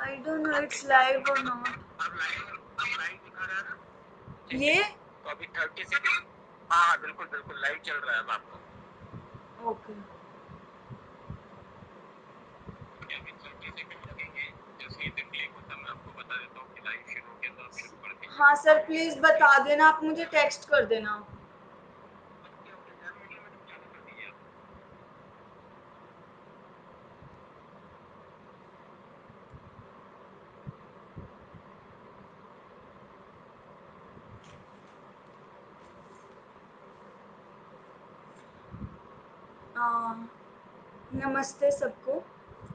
I don't know it's live or not. अब live दिखा रहा है ना ये तो अभी 30 सेकंड। हाँ बिल्कुल बिल्कुल लाइव चल रहा है अब आपको। ओके अभी 30 सेकंड लगेंगे, जैसे ही क्लिक होता है मैं आपको बता देता हूँ कि लाइव शुरू हो गया, तो आप शुरू कर दीजिए। हाँ सर प्लीज बता देना, आप मुझे टेक्स्ट कर देना। ओके ओके 10 मिनट में चालू कर दीजिए आप। नमस्ते सबको।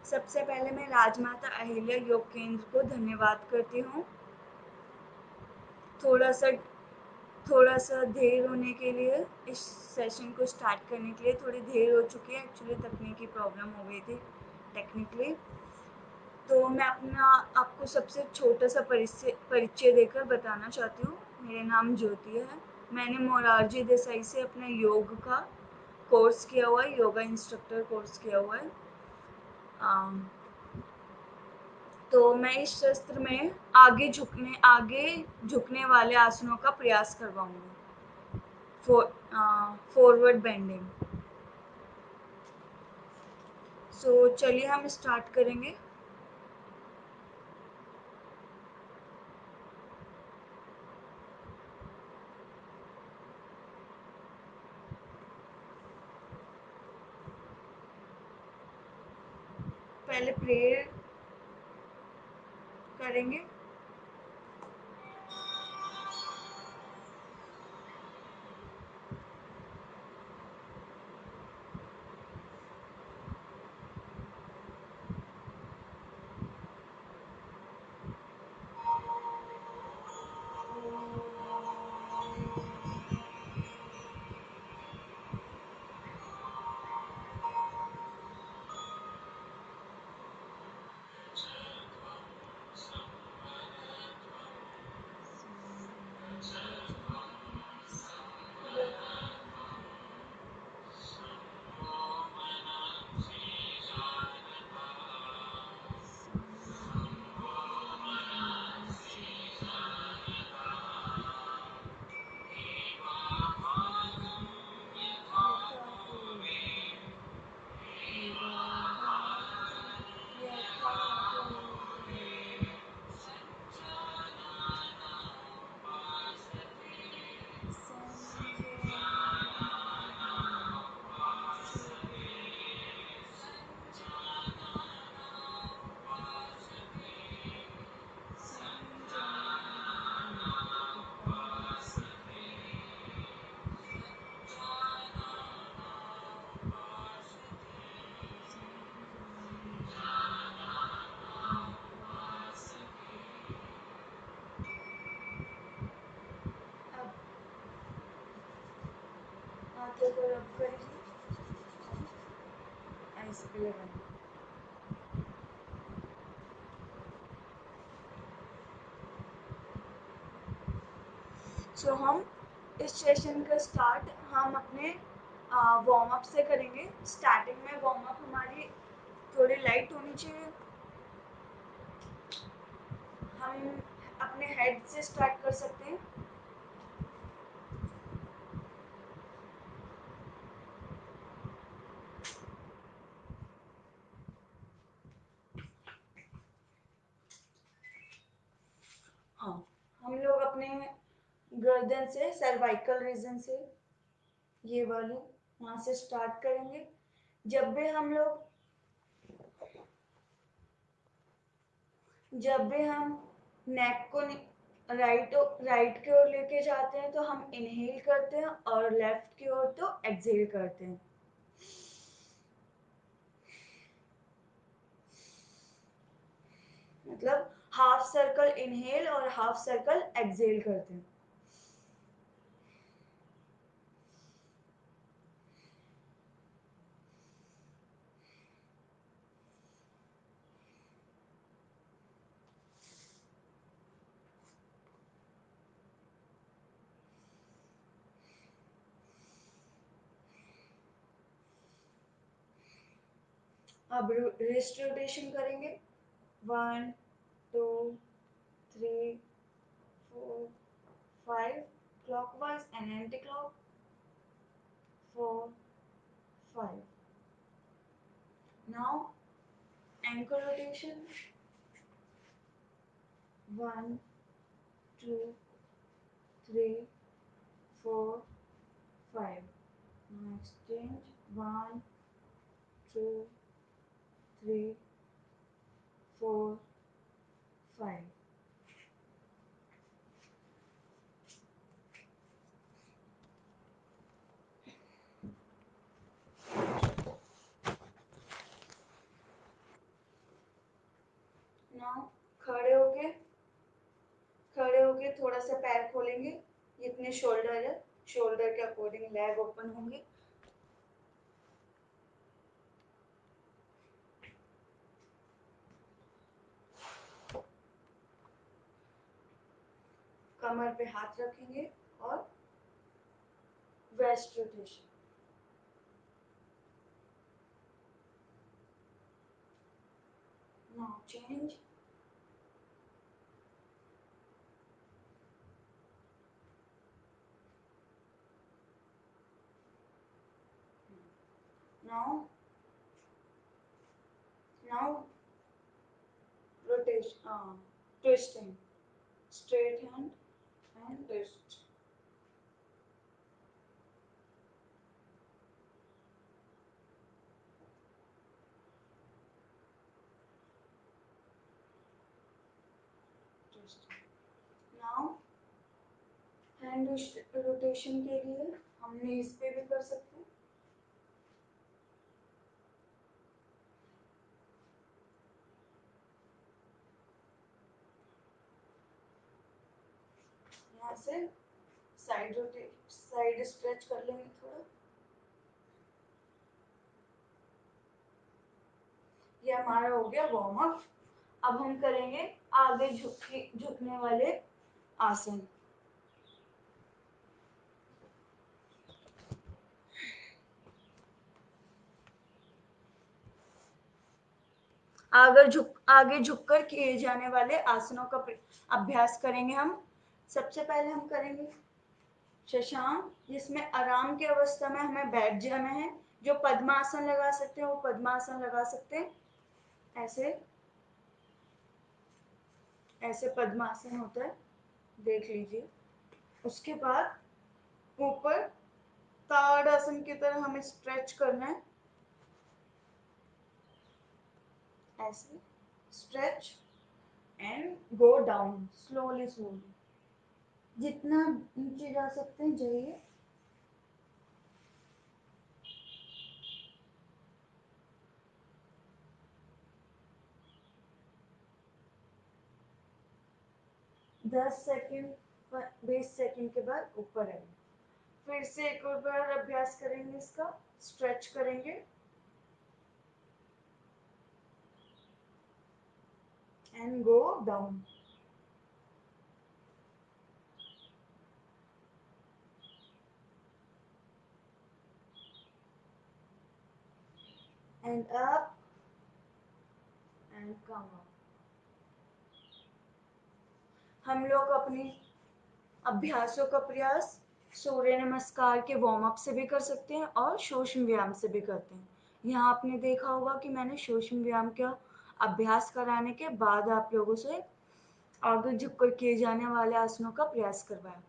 सबसे पहले मैं राजमाता अहिल्या योग केंद्र को धन्यवाद करती हूँ थोड़ा सा देर होने के लिए, इस सेशन को स्टार्ट करने के लिए थोड़ी देर हो चुकी है। एक्चुअली तकनीकी प्रॉब्लम हो गई थी टेक्निकली। तो मैं आपको सबसे छोटा सा परिचय देकर बताना चाहती हूँ। मेरा नाम ज्योति है। मैंने मोरारजी देसाई से अपना योग का कोर्स किया हुआ है, योगा इंस्ट्रक्टर कोर्स किया हुआ है। तो मैं इस शस्त्र में आगे झुकने वाले आसनों का प्रयास करवाऊंगी। Forward bending. सो चलिए हम स्टार्ट करेंगे। पहले प्रेयर करेंगे। हाथों को रब करेंगे, ऐसे पे लगाएंगे। सो हम इस सेशन का स्टार्ट हम अपने वार्म अप से करेंगे। स्टार्टिंग में वार्म अप हमारी थोड़ी लाइट होनी चाहिए। हम अपने हेड से स्टार्ट कर सकते हैं। हाँ, हम लोग अपने गर्दन से, सर्वाइकल रीजन से, ये वाले वहां से स्टार्ट करेंगे। जब भी हम नेक को राइट की ओर लेके जाते हैं तो हम इनहेल करते हैं, और लेफ्ट की ओर तो एक्सहेल करते हैं। मतलब हाफ सर्कल इनहेल और हाफ सर्कल एक्सहेल करते हैं। अब रिस्ट रोटेशन करेंगे। 1 2, 3, 4, 5 clockwise and anti-clock. 4, 5. Now ankle rotation. 1, 2, 3, 4, 5. Now exchange. 1, 2, 3, 4, 5. Now खड़े होके थोड़ा सा पैर खोलेंगे, इतने शोल्डर है, शोल्डर के अकॉर्डिंग लेग ओपन होंगे। कमर पे हाथ रखेंगे और waist rotation. Now change. Now, now rotation, twisting, straight hand and twist. Twist. Now, hand rotation के लिए हम knees पे भी कर सकते हैं। यहाँ से साइड स्ट्रेच कर लेंगे थोड़ा। ये हमारा हो गया वार्म अप। अब हम करेंगे आगे झुकने वाले आसन। आगे झुककर किए जाने वाले आसनों का अभ्यास करेंगे हम। सबसे पहले हम करेंगे शशांक, जिसमें आराम की अवस्था में हमें बैठ जाना है। जो पद्मासन लगा सकते हैं वो पद्मासन लगा सकते हैं। ऐसे ऐसे पद्मासन होता है, देख लीजिए। उसके बाद ऊपर ताड़ासन की तरह हमें स्ट्रेच करना है। ऐसे stretch and go down slowly slowly, जितना नीचे जा सकते हैं जाइए। दस सेकेंड 20 सेकेंड के बाद ऊपर आएंगे। फिर से एक और बार अभ्यास करेंगे, इसका स्ट्रेच करेंगे and go down. And up and come up. हम लोग अपनी अभ्यासों का प्रयास सूर्य नमस्कार के वार्म अप से भी कर सकते हैं और सूक्ष्म व्यायाम से भी करते हैं। यहाँ आपने देखा होगा कि मैंने सूक्ष्म व्यायाम का अभ्यास कराने के बाद आप लोगों से आगे झुककर किए जाने वाले आसनों का प्रयास करवाया।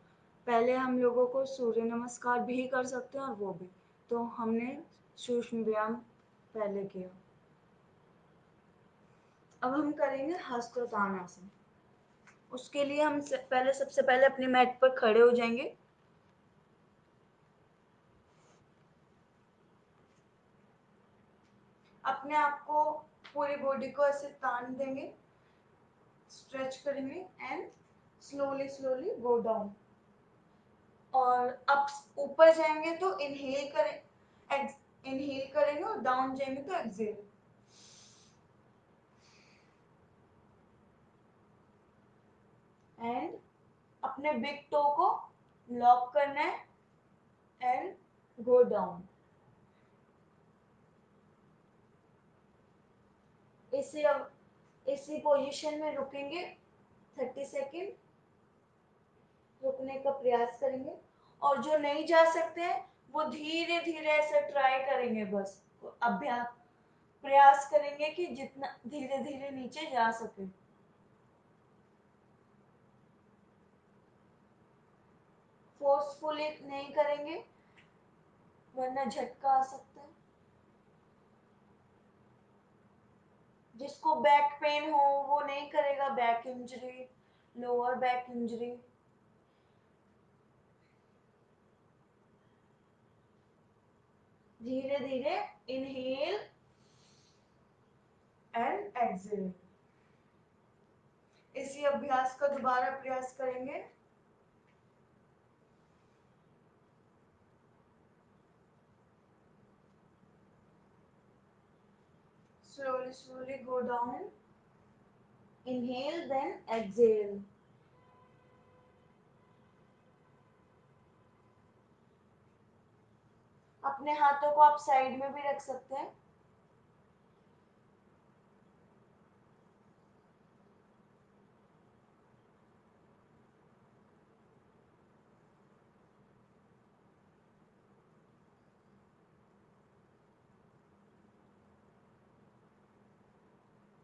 पहले हम लोगों को सूर्य नमस्कार भी कर सकते हैं और वो भी, तो हमने सूक्ष्म व्यायाम पहले किया। अब हम करेंगे हस्तोत्तानासन। उसके लिए हम सबसे पहले अपने मैट पर खड़े हो जाएंगे। अपने आप को पूरी बॉडी को ऐसे तान देंगे, स्ट्रेच करेंगे and slowly slowly go down. और अप ऊपर जाएंगे तो इनहेल करेंगे और डाउन जाएंगे तो एक्सहेल। एंड अपने बिग टो को लॉक करना है एंड गो डाउन। इसे अब इसी पोजीशन में रुकेंगे 30 सेकेंड, रुकने का प्रयास करेंगे। और जो नहीं जा सकते हैं वो धीरे धीरे ऐसे ट्राई करेंगे, बस अभ्यास प्रयास करेंगे कि जितना धीरे धीरे नीचे जा सके। फोर्सफुली नहीं करेंगे वरना झटका आ सकता है। जिसको बैक पेन हो वो नहीं करेगा, back injury, lower back injury. धीरे धीरे इनहेल एंड एक्सहेल। इसी अभ्यास का दोबारा प्रयास करेंगे। slowly go down, inhale then exhale। अपने हाथों को आप साइड में भी रख सकते हैं।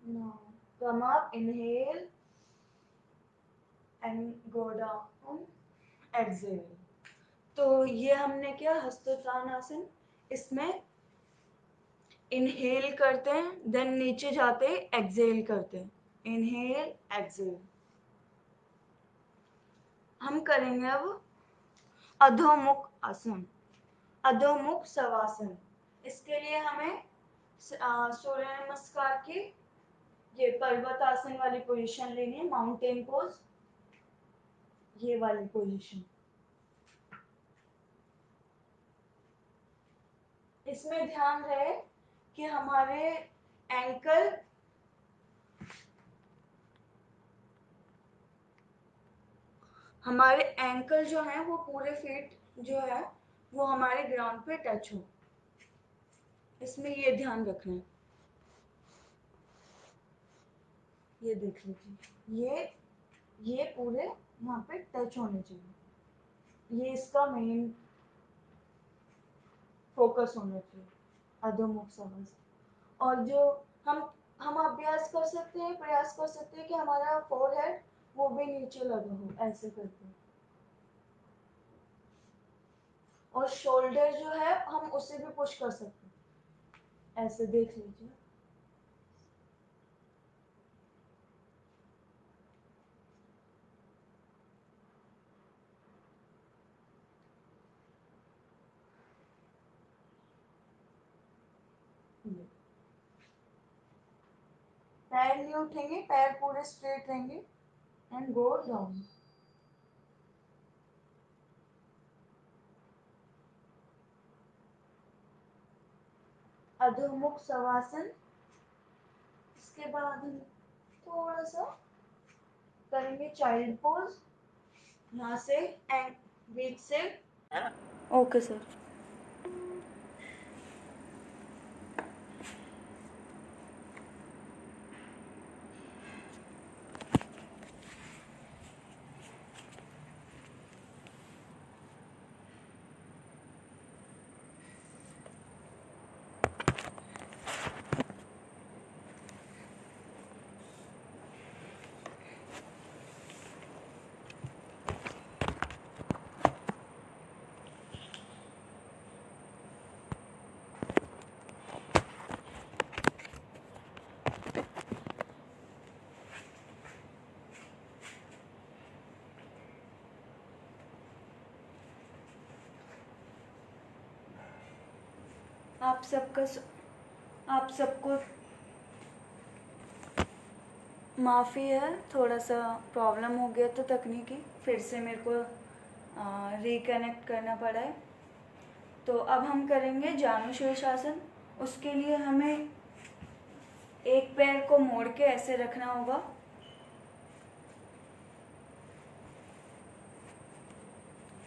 Now come up, inhale and go down, exhale। तो ये हमने किया हस्तोत्तानासन। इसमें इनहेल करते हैं, देन नीचे जाते ही एक्सहेल करते हैं, इनहेल एक्सहेल। हम करेंगे अब अधोमुख आसन, अधोमुख शवासन। इसके लिए हमें सूर्य नमस्कार की ये पर्वत आसन वाली पोजीशन लेनी है, माउंटेन पोज, ये वाली पोजीशन। इसमें ध्यान रहे कि हमारे एंकल जो है वो पूरे फीट जो है वो हमारे ग्राउंड पे टच हो। इसमें ये ध्यान रखना है। ये देख लीजिए, ये पूरे यहाँ पे टच होने चाहिए, ये इसका मेन फोकस होना चाहिए, अधोमुख शवासन। और जो हम अभ्यास कर सकते हैं, प्रयास कर सकते हैं कि हमारा फोरहेड वो भी नीचे लगा हो, ऐसे करके। और शोल्डर जो है हम उसे भी पुश कर सकते हैं, ऐसे देख लीजिए। पैर नहीं उठेंगे, पैर पूरे स्ट्रेट रहेंगे एंड गो डाउन। अधोमुख शवासन। इसके बाद हम थोड़ा सा करेंगे चाइल्ड पोज, यहाँ से एंड बीच से। Okay sir. आप सबको माफ़ी है, थोड़ा सा प्रॉब्लम हो गया था तकनीकी, फिर से मेरे को रिकनेक्ट करना पड़ा है। तो अब हम करेंगे जानु शीर्षासन। उसके लिए हमें एक पैर को मोड़ के ऐसे रखना होगा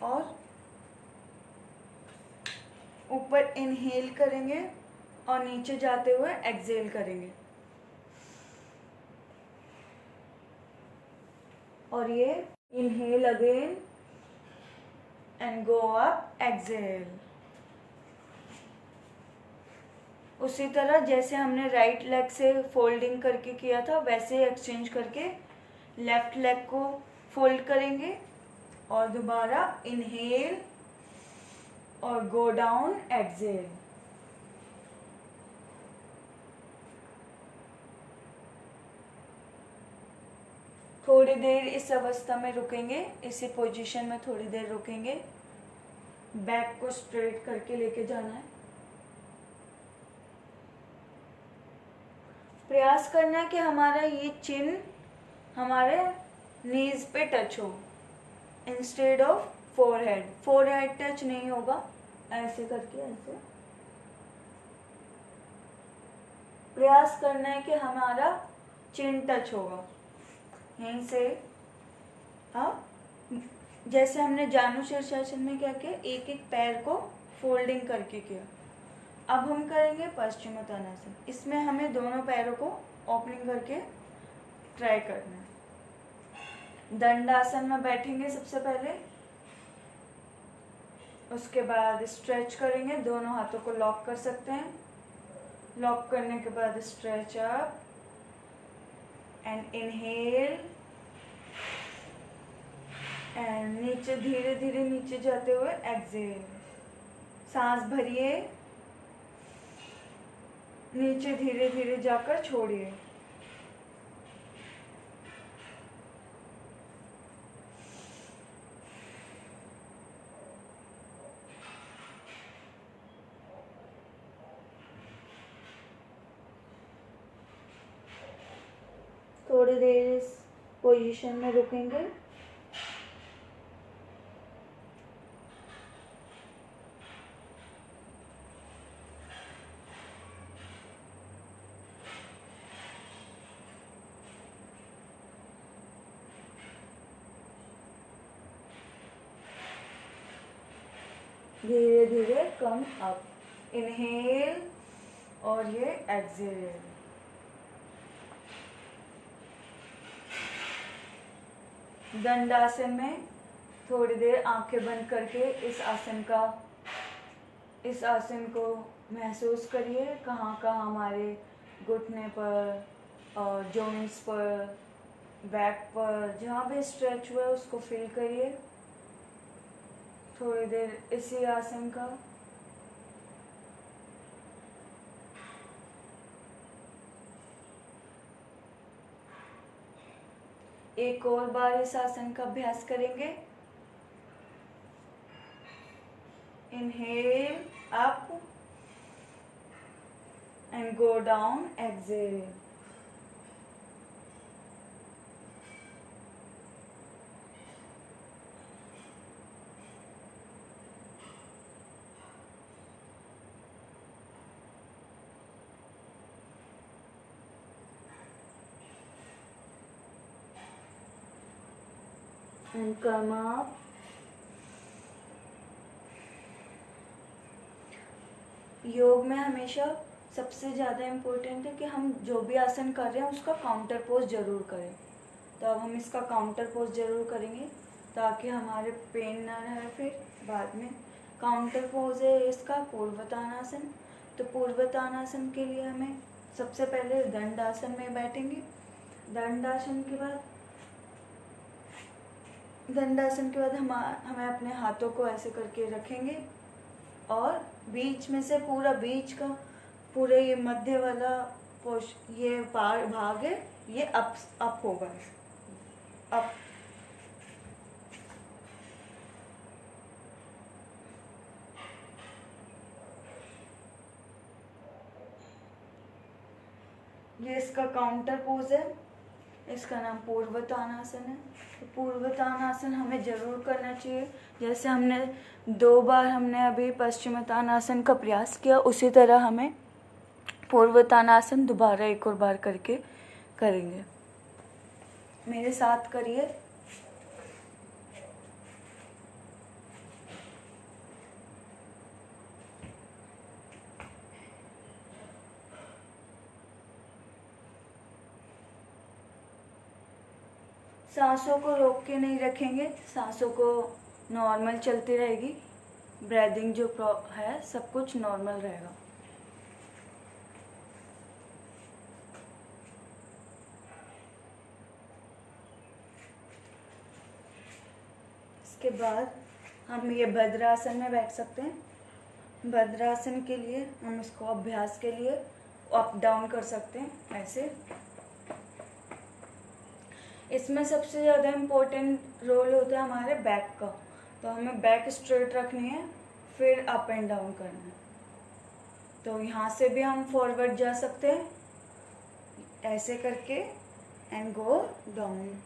और ऊपर इनहेल करेंगे और नीचे जाते हुए एक्सहेल करेंगे। और ये inhale again and go up, exhale. उसी तरह जैसे हमने राइट लेग से फोल्डिंग करके किया था वैसे एक्सचेंज करके लेफ्ट लेग को फोल्ड करेंगे और दोबारा इनहेल और गो डाउन, एक्सेल। थोड़ी देर इस अवस्था में रुकेंगे, इसी पोजीशन में थोड़ी देर रुकेंगे। बैक को स्ट्रेट करके लेके जाना है। प्रयास करना है कि हमारा ये चिन हमारे नीज पे टच हो instead of forehead. Forehead touch नहीं होगा, ऐसे करके ऐसे प्रयास करना है कि हमारा चिन टच होगा यहीं से। अब जैसे हमने जानु शीर्षासन में क्या किया, एक एक पैर को फोल्डिंग करके किया। अब हम करेंगे पश्चिमोत्तानासन। इसमें हमें दोनों पैरों को ओपनिंग करके ट्राई करना है। दंडासन में बैठेंगे सबसे पहले, उसके बाद स्ट्रेच करेंगे, दोनों हाथों को लॉक कर सकते हैं। लॉक करने के बाद stretch up and inhale and नीचे धीरे धीरे नीचे जाते हुए एक्सेल। सांस भरिए, नीचे धीरे धीरे जाकर छोड़िए। थोड़ी देर इस पोजीशन में रुकेंगे। धीरे धीरे कम अप, इनहेल और ये एक्सेल। दंडासन में थोड़ी देर आंखें बंद करके इस आसन को महसूस करिए, कहाँ कहाँ हमारे घुटने पर और जॉइंट्स पर, बैक पर, जहाँ भी स्ट्रेच हुआ है उसको फील करिए। थोड़ी देर इसी आसन का एक और बार इस आसन का अभ्यास करेंगे। Inhale up and go down, exhale. And come up. योग में हमेशा सबसे ज़्यादा इम्पोर्टेंट है कि हम जो भी आसन कर रहे हैं उसका काउंटर पोज जरूर करें। तो अब हम इसका काउंटर पोज जरूर करेंगे ताकि हमारे पेन ना रहे फिर बाद में। काउंटर पोज है इसका पूर्वोत्तानासन। तो पूर्वोत्तानासन के लिए हमें सबसे पहले दंडासन में बैठेंगे। दंडासन के बाद हमें अपने हाथों को ऐसे करके रखेंगे और बीच में से पूरे ये मध्य वाला ये भाग है ये अप होगा, अप। ये इसका काउंटर पोज है, इसका नाम पूर्वोत्तानासन है। तो पूर्वोत्तानासन हमें जरूर करना चाहिए। जैसे हमने 2 बार हमने अभी पश्चिमोत्तानासन का प्रयास किया, उसी तरह हमें पूर्वोत्तानासन दोबारा एक और बार करके करेंगे। मेरे साथ करिए। सांसों को रोक के नहीं रखेंगे, सांसों को नॉर्मल चलती रहेगी, ब्रीदिंग जो है सब कुछ नॉर्मल रहेगा। इसके बाद हम ये भद्रासन में बैठ सकते हैं। भद्रासन के लिए हम इसको अभ्यास के लिए अप डाउन कर सकते हैं ऐसे। इसमें सबसे ज़्यादा इम्पोर्टेंट रोल होता है हमारे बैक का, तो हमें बैक स्ट्रेट रखनी है, फिर अप एंड डाउन करना है। तो यहाँ से भी हम फॉरवर्ड जा सकते हैं ऐसे करके एंड गो डाउन।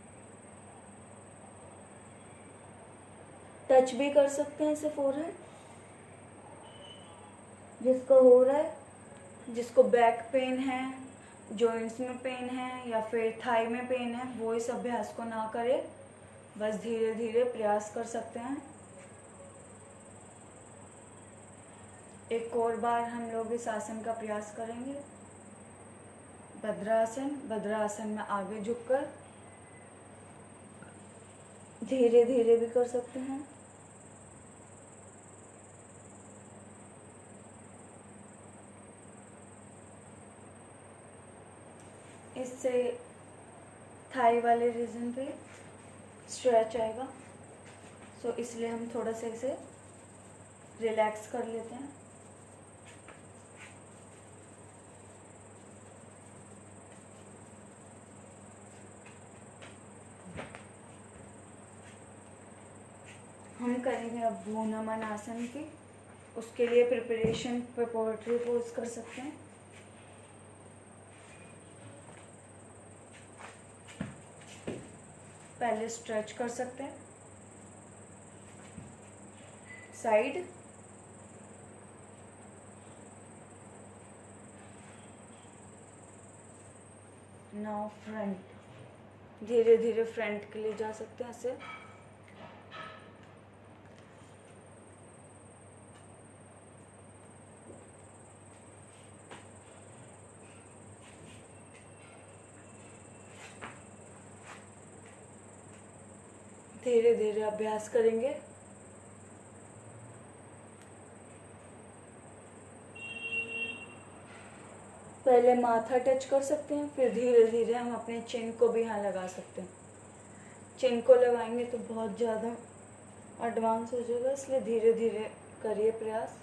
टच भी कर सकते हैं ऐसे फोरहेड, जिसको हो रहा है, जिसको बैक पेन है, जॉइंट्स में पेन है या फिर थाई में पेन है, वो इस अभ्यास को ना करे, बस धीरे धीरे प्रयास कर सकते हैं। एक और बार हम लोग इस आसन का प्रयास करेंगे। भद्रासन। भद्रासन में आगे झुककर धीरे धीरे भी कर सकते हैं। इससे थाई वाले रीजन पे स्ट्रेच आएगा, सो इसलिए हम थोड़ा सा इसे रिलैक्स कर लेते हैं। हम करेंगे अब भ्रू नमन आसन की। उसके लिए प्रिपरेशन प्रिपरेटरी पोज कर सकते हैं। पहले स्ट्रेच कर सकते हैं साइड, नाउ फ्रंट। धीरे धीरे फ्रंट के लिए जा सकते हैं ऐसे। धीरे धीरे अभ्यास करेंगे। पहले माथा टच कर सकते हैं, फिर धीरे धीरे हम अपने चिन को भी यहाँ लगा सकते हैं। चिन को लगाएंगे तो बहुत ज़्यादा एडवांस हो जाएगा, इसलिए धीरे धीरे करिए प्रयास।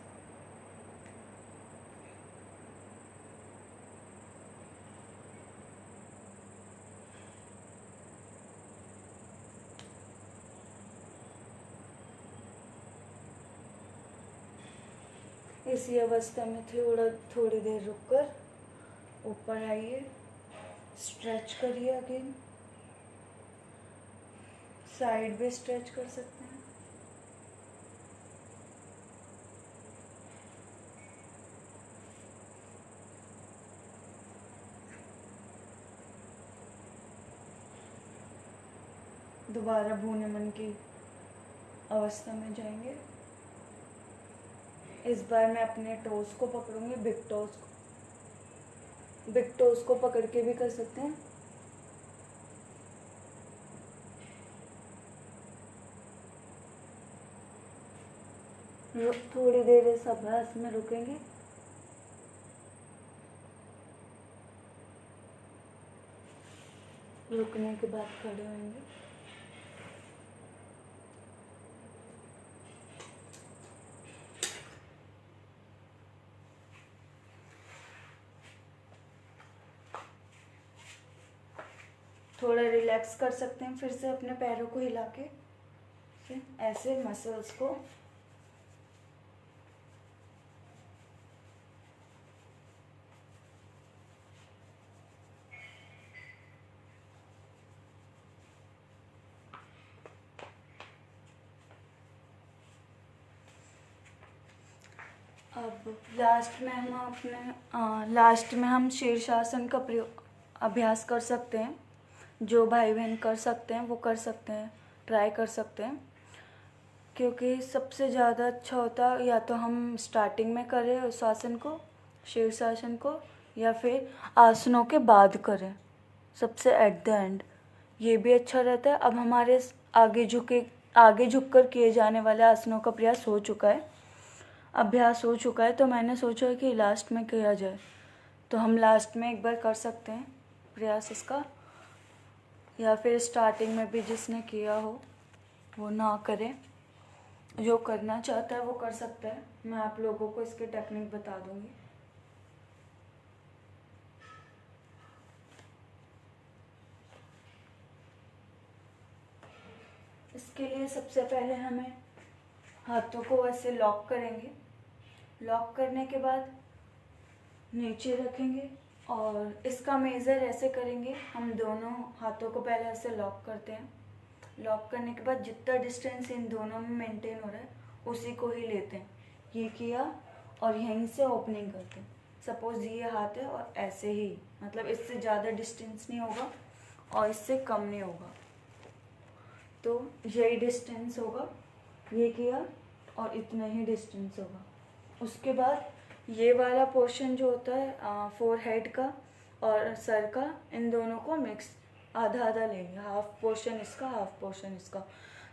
इसी अवस्था में थोड़ी देर रुककर ऊपर आइए, स्ट्रेच करिए अगेन। साइड भी स्ट्रेच कर सकते हैं। दोबारा भ्रू नमन की अवस्था में जाएंगे। इस बार मैं अपने टोस को पकड़ूंगी, बिग टोस को। बिग टोस को पकड़ के भी कर सकते हैं। थोड़ी देर इस अभ्यास में रुकेंगे। रुकने के बाद खड़े होंगे। थोड़ा रिलैक्स कर सकते हैं, फिर से अपने पैरों को हिला के ऐसे मसल्स को। अब लास्ट में हम शीर्षासन का अभ्यास कर सकते हैं। जो भाई बहन कर सकते हैं वो कर सकते हैं, ट्राई कर सकते हैं, क्योंकि सबसे ज़्यादा अच्छा होता है या तो हम स्टार्टिंग में करें उस आसन को, शीर्षासन को, या फिर आसनों के बाद करें सबसे एट द एंड। ये भी अच्छा रहता है। अब हमारे आगे झुक कर किए जाने वाले आसनों का प्रयास हो चुका है, अभ्यास हो चुका है, तो मैंने सोचा कि लास्ट में किया जाए। तो हम लास्ट में एक बार कर सकते हैं प्रयास इसका, या फिर स्टार्टिंग में भी जिसने किया हो वो ना करे। जो करना चाहता है वो कर सकता है। मैं आप लोगों को इसकी टेक्निक बता दूंगी। इसके लिए सबसे पहले हमें हाथों को ऐसे लॉक करेंगे। लॉक करने के बाद नीचे रखेंगे और इसका मेज़र ऐसे करेंगे। हम दोनों हाथों को पहले ऐसे लॉक करते हैं। लॉक करने के बाद जितना डिस्टेंस इन दोनों में मेंटेन हो रहा है उसी को ही लेते हैं। ये किया और यहीं से ओपनिंग करते हैं। सपोज ये हाथ है और ऐसे ही, मतलब इससे ज़्यादा डिस्टेंस नहीं होगा और इससे कम नहीं होगा, तो यही डिस्टेंस होगा। ये किया और इतना ही डिस्टेंस होगा। उसके बाद ये वाला पोर्शन जो होता है फोरहेड का और सर का, इन दोनों को मिक्स आधा आधा लेंगे। हाफ पोर्शन इसका, हाफ पोर्शन इसका।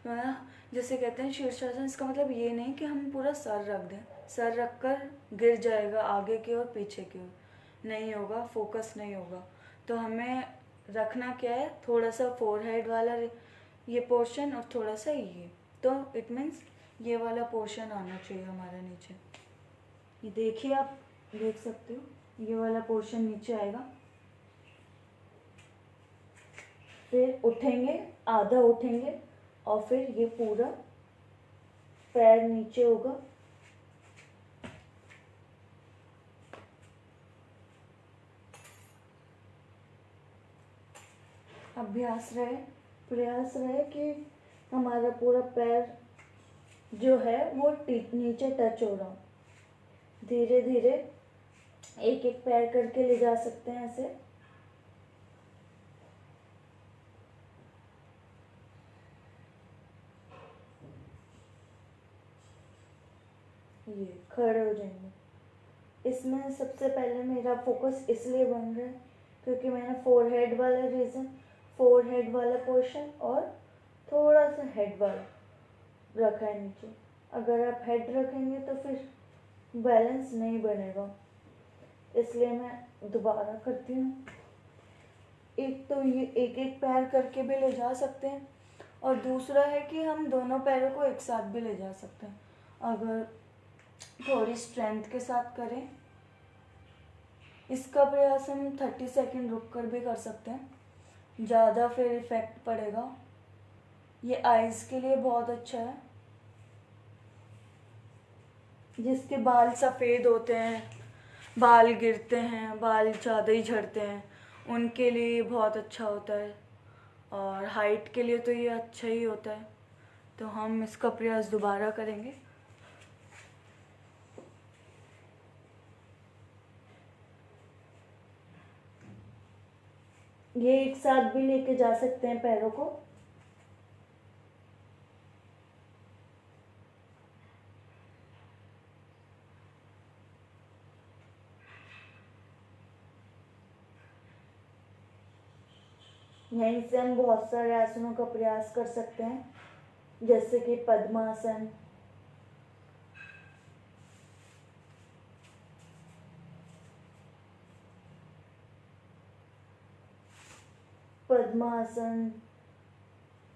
तो ना जैसे कहते हैं शीर्षासन, इसका मतलब ये नहीं कि हम पूरा सर रख दें। सर रख कर गिर जाएगा आगे की ओर पीछे की ओर, नहीं होगा, फोकस नहीं होगा। तो हमें रखना क्या है, थोड़ा सा फोरहेड वाला ये पोर्शन और थोड़ा सा ये, तो इट मीन्स ये वाला पोर्शन आना चाहिए हमारा नीचे। ये देखिए, आप देख सकते हो ये वाला पोर्शन नीचे आएगा। फिर उठेंगे, आधा उठेंगे और फिर ये पूरा पैर नीचे होगा। प्रयास रहे कि हमारा पूरा पैर जो है वो नीचे टच हो रहा हो। धीरे धीरे एक एक पैर करके ले जा सकते हैं ऐसे। ये खड़े हो जाएंगे। इसमें सबसे पहले मेरा फोकस इसलिए बन रहा है क्योंकि मैंने फोरहेड वाला पोर्शन और थोड़ा सा हेड वाला रखा है नीचे। अगर आप हेड रखेंगे तो फिर बैलेंस नहीं बनेगा, इसलिए मैं दोबारा करती हूँ। एक तो ये एक एक पैर करके भी ले जा सकते हैं और दूसरा है कि हम दोनों पैरों को एक साथ भी ले जा सकते हैं अगर थोड़ी स्ट्रेंथ के साथ करें। इसका प्रयास हम 30 सेकंड रुक कर भी कर सकते हैं, ज़्यादा फिर इफेक्ट पड़ेगा। ये आइज़ के लिए बहुत अच्छा है। जिसके बाल सफ़ेद होते हैं, बाल गिरते हैं, बाल ज़्यादा ही झड़ते हैं, उनके लिए ये बहुत अच्छा होता है। और हाइट के लिए तो ये अच्छा ही होता है। तो हम इसका प्रयास दोबारा करेंगे। ये एक साथ भी लेके जा सकते हैं पैरों को। यहीं से हम बहुत सारे आसनों का प्रयास कर सकते हैं, जैसे कि पद्मासन,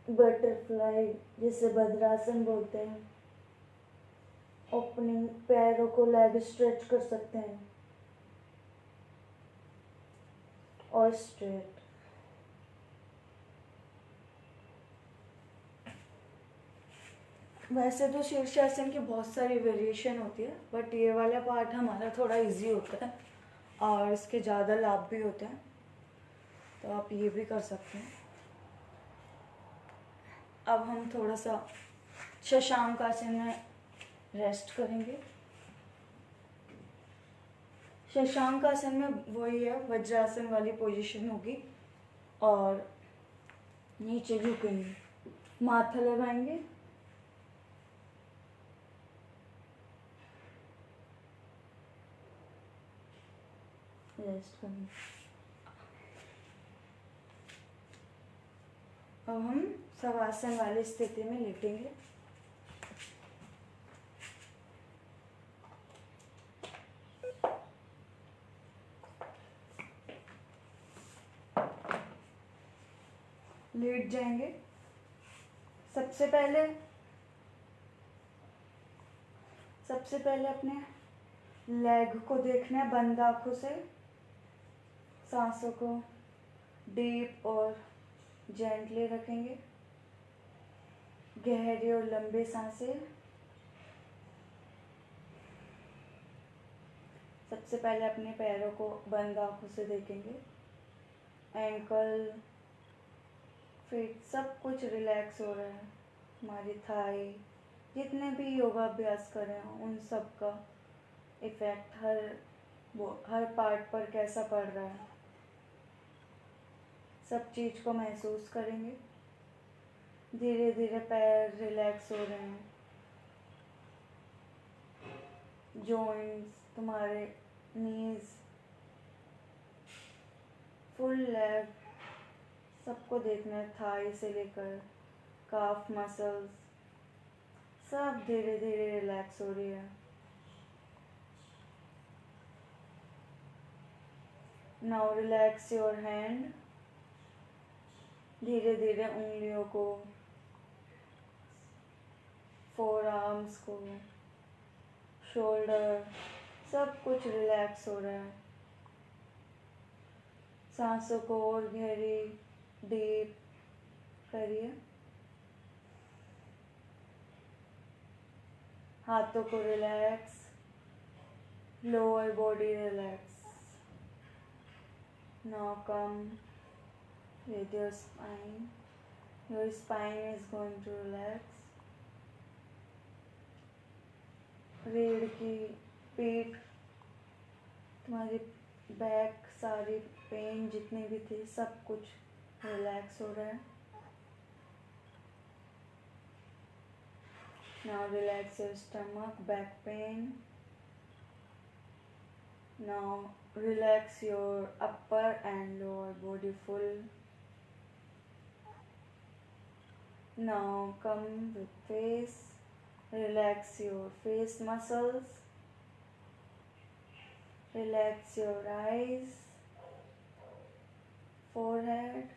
बटरफ्लाई जिसे भद्रासन बोलते हैं। ओपनिंग, पैरों को लेग स्ट्रेच कर सकते हैं और स्ट्रेट। वैसे तो शीर्षासन की बहुत सारी वेरिएशन होती है, बट ये वाला पार्ट हमारा थोड़ा इजी होता है और इसके ज़्यादा लाभ भी होते हैं, तो आप ये भी कर सकते हैं। अब हम थोड़ा सा शशांक आसन में रेस्ट करेंगे। शशांक आसन में वही है, वज्रासन वाली पोजीशन होगी और नीचे झुकेंगे, माथा लगाएंगे, रेस्ट करेंगे। अब हम शवासन वाली स्थिति में लेटेंगे। लेट जाएंगे। सबसे पहले अपने लेग को देखना है बंद आंखों से। सांसों को डीप और जेंटली रखेंगे। गहरी और लंबी सांसें। सबसे पहले अपने पैरों को बंद आंखों से देखेंगे। एंकल, फीट सब कुछ रिलैक्स हो रहा है। हमारी थाई, जितने भी योगाभ्यास कर रहे हो उन सब का इफ़ेक्ट हर पार्ट पर कैसा पड़ रहा है, सब चीज़ को महसूस करेंगे। धीरे धीरे पैर रिलैक्स हो रहे हैं। जॉइंट्स, तुम्हारे नीज, फुल लेग, सबको देखना है। थाई से लेकर काफ मसल्स सब धीरे धीरे रिलैक्स हो रही है। Now relax your hand. धीरे धीरे उंगलियों को, फोर आर्म्स को, शोल्डर, सब कुछ रिलैक्स हो रहा है। सांसों को और गहरी डीप करिए। हाथों को relax, lower body relax. Now come with your spine. Your spine is going to relax. रीढ़ की पीठ, तुम्हारी बैक, सारी पेन जितनी भी थी सब कुछ रिलैक्स हो रहा है। Now relax your stomach, back pain. Now relax your upper and lower body full. Now come with face. Relax your face muscles. Relax your eyes, forehead.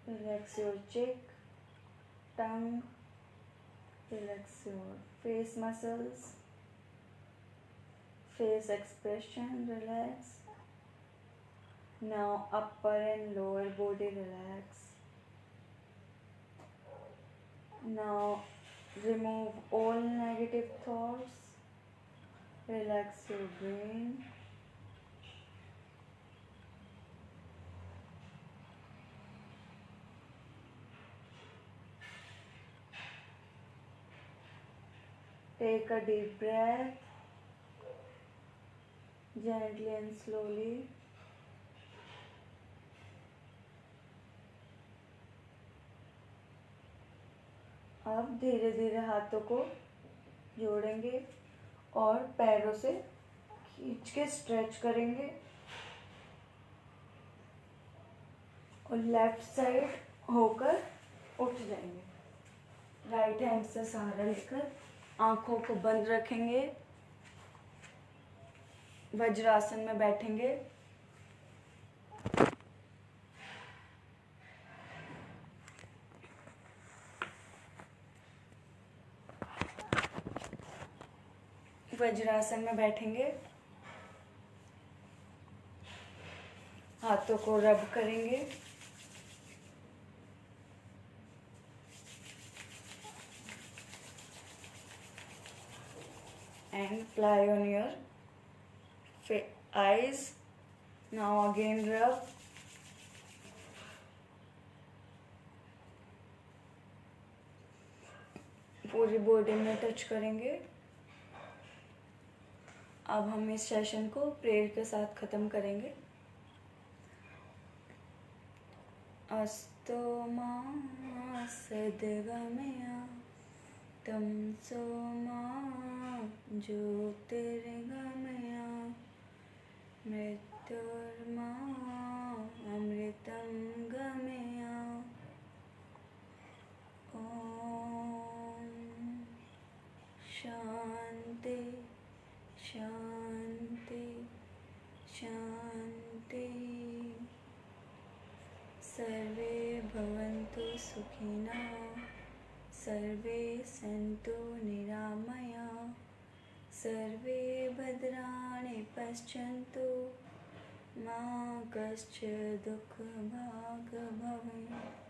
Relax your cheek, tongue. Relax your face muscles. Face expression, relax. Now upper and lower body relax. Now remove all negative thoughts. Relax your brain. Take a deep breath, gently and slowly. अब धीरे धीरे हाथों को जोड़ेंगे और पैरों से खींच के स्ट्रेच करेंगे और लेफ्ट साइड होकर उठ जाएंगे। राइट हैंड से सहारा लेकर आंखों को बंद रखेंगे। वज्रासन में बैठेंगे। वज्रासन में बैठेंगे। हाथों को रब करेंगे। And apply on your eyes. Now again rub. पूरी बॉडी में टच करेंगे। अब हम इस सेशन को प्रेयर के साथ ख़त्म करेंगे। अस्तो मा सद्गमया तमसो मा ज्योतिर्गमया मृत्युर्मा अमृतं गमया भवन्तु सुखिनः सर्वे सन्तु निरामयाः सर्वे भद्राणि पश्यन्तु मा कश्चित् दुःखभाग् भवेत्।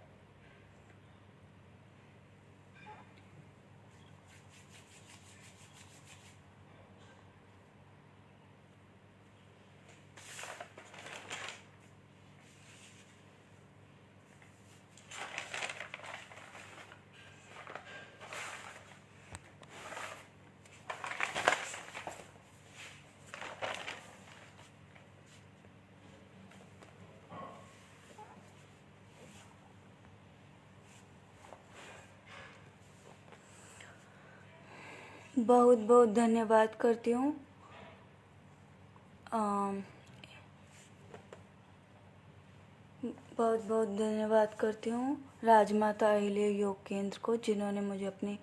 बहुत बहुत धन्यवाद करती हूँ बहुत बहुत धन्यवाद करती हूँ राजमाता अहिल्या योग केंद्र को, जिन्होंने मुझे अपनी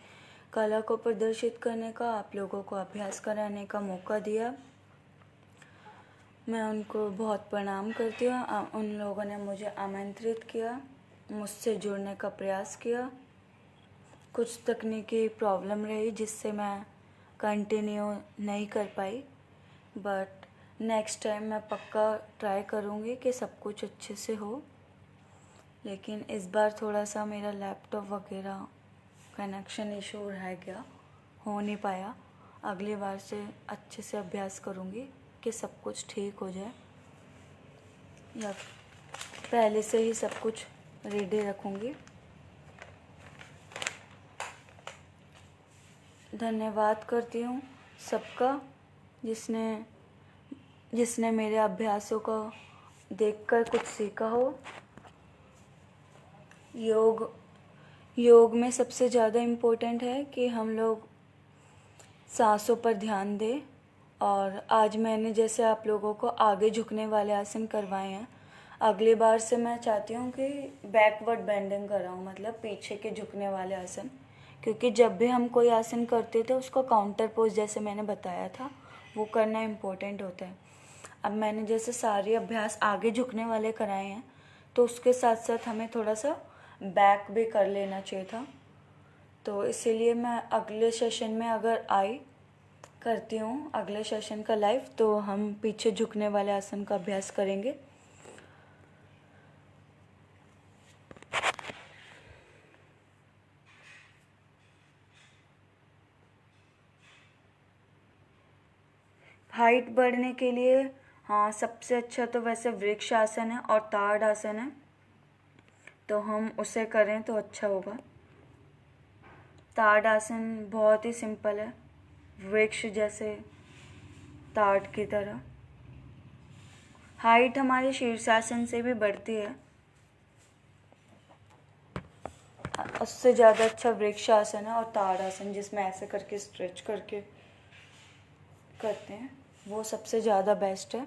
कला को प्रदर्शित करने का, आप लोगों को अभ्यास कराने का मौका दिया। मैं उनको बहुत प्रणाम करती हूँ। उन लोगों ने मुझे आमंत्रित किया, मुझसे जुड़ने का प्रयास किया। कुछ तकनीकी प्रॉब्लम रही जिससे मैं कंटिन्यू नहीं कर पाई, बट नेक्स्ट टाइम मैं पक्का ट्राई करूँगी कि सब कुछ अच्छे से हो। लेकिन इस बार थोड़ा सा मेरा लैपटॉप वगैरह कनेक्शन इशू रह गया, हो नहीं पाया। अगली बार से अच्छे से अभ्यास करूँगी कि सब कुछ ठीक हो जाए, या पहले से ही सब कुछ रेडी रखूँगी। धन्यवाद करती हूँ सबका जिसने मेरे अभ्यासों को देखकर कुछ सीखा हो। योग में सबसे ज़्यादा इम्पोर्टेंट है कि हम लोग सांसों पर ध्यान दें। और आज मैंने जैसे आप लोगों को आगे झुकने वाले आसन करवाए हैं, अगली बार से मैं चाहती हूँ कि बैकवर्ड बेंडिंग कराऊँ, मतलब पीछे के झुकने वाले आसन। क्योंकि जब भी हम कोई आसन करते थे उसको काउंटर पोज जैसे मैंने बताया था वो करना इम्पोर्टेंट होता है। अब मैंने जैसे सारे अभ्यास आगे झुकने वाले कराए हैं, तो उसके साथ साथ हमें थोड़ा सा बैक भी कर लेना चाहिए था। तो इसीलिए मैं अगले सेशन में अगर करती हूँ अगले सेशन का लाइव, तो हम पीछे झुकने वाले आसन का अभ्यास करेंगे। हाइट बढ़ने के लिए हाँ सबसे अच्छा तो वैसे वृक्ष आसन है और ताड़ आसन है, तो हम उसे करें तो अच्छा होगा। ताड़ आसन बहुत ही सिंपल है, वृक्ष जैसे ताड़ की तरह। हाइट हमारे शीर्षासन से भी बढ़ती है, उससे ज़्यादा अच्छा वृक्ष आसन है और ताड़ आसन जिसमें ऐसे करके स्ट्रेच करके करते हैं, वो सबसे ज़्यादा बेस्ट है।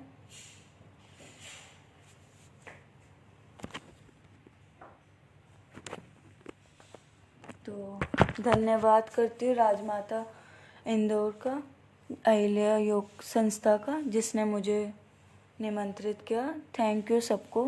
तो धन्यवाद करती हूँ राजमाता इंदौर का, अहिल्या योग संस्था का, जिसने मुझे निमंत्रित किया। थैंक यू सबको।